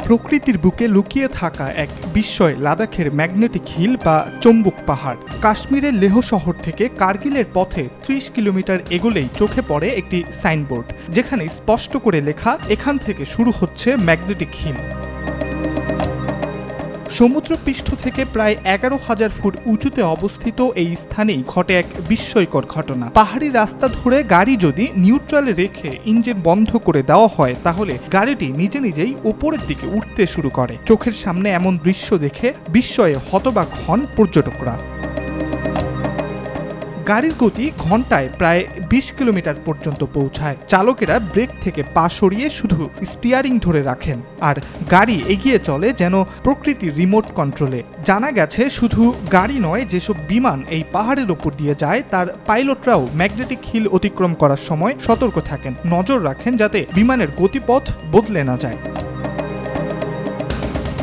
প্রকৃতির বুকে লুকিয়ে থাকা এক বিস্ময় লাদাখের ম্যাগনেটিক হিল বা চম্বুক পাহাড়। কাশ্মীরের লেহ শহর থেকে কার্গিলের পথে ৩০ কিলোমিটার এগোলেই চোখে পড়ে একটি সাইনবোর্ড, যেখানে স্পষ্ট করে লেখা, এখান থেকে শুরু হচ্ছে ম্যাগনেটিক হিল। সমুদ্রপৃষ্ঠ থেকে প্রায় ১১,০০০ ফুট উঁচুতে অবস্থিত এই স্থানেই ঘটে এক বিস্ময়কর ঘটনা। পাহাড়ি রাস্তা ধরে গাড়ি যদি নিউট্রালে রেখে ইঞ্জিন বন্ধ করে দেওয়া হয়, তাহলে গাড়িটি নিজে নিজেই উপরের দিকে উঠতে শুরু করে। চোখের সামনে এমন দৃশ্য দেখে বিস্ময়ে হতবাক হন পর্যটকরা। গাড়ির গতি ঘন্টায় প্রায় ২০ কিলোমিটার পর্যন্ত পৌঁছায়। চালকেরা ব্রেক থেকে পা সরিয়ে শুধু স্টিয়ারিং ধরে রাখেন, আর গাড়ি এগিয়ে চলে যেন প্রকৃতির রিমোট কন্ট্রোলে। জানা গেছে শুধু গাড়ি নয়, যেসব বিমান এই পাহাড়ের ওপর দিয়ে যায় তার পাইলটরাও ম্যাগনেটিক হিল অতিক্রম করার সময় সতর্ক থাকেন, নজর রাখেন যাতে বিমানের গতিপথ বদলে না যায়।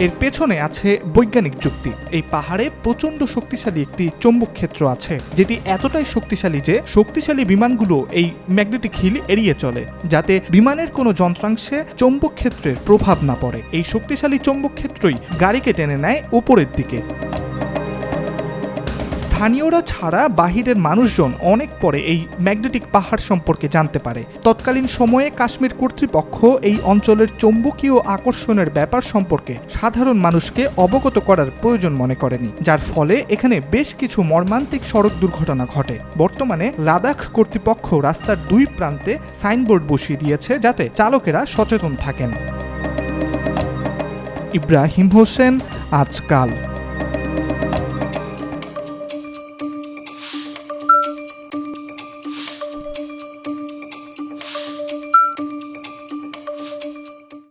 এর পেছনে আছে বৈজ্ঞানিক যুক্তি। এই পাহাড়ে প্রচণ্ড শক্তিশালী একটি চৌম্বক ক্ষেত্র আছে, যেটি এতটাই শক্তিশালী যে শক্তিশালী বিমানগুলো এই ম্যাগনেটিক হিল এড়িয়ে চলে, যাতে বিমানের কোনো যন্ত্রাংশে চৌম্বক ক্ষেত্রের প্রভাব না পড়ে। এই শক্তিশালী চৌম্বক ক্ষেত্রই গাড়িকে টেনে নেয় উপরের দিকে। স্থানীয়রা ছাড়া বাহিরের মানুষজন অনেক পরে এই ম্যাগনেটিক পাহাড় সম্পর্কে জানতে পারে। তৎকালীন সময়ে কাশ্মীর কর্তৃপক্ষ এই অঞ্চলের চৌম্বকীয় আকর্ষণের ব্যাপার সম্পর্কে সাধারণ মানুষকে অবগত করার প্রয়োজন মনে করেনি, যার ফলে এখানে বেশ কিছু মর্মান্তিক সড়ক দুর্ঘটনা ঘটে। বর্তমানে লাদাখ কর্তৃপক্ষ রাস্তার দুই প্রান্তে সাইনবোর্ড বসিয়ে দিয়েছে, যাতে চালকেরা সচেতন থাকেন। ইব্রাহিম হোসেন, আজকাল।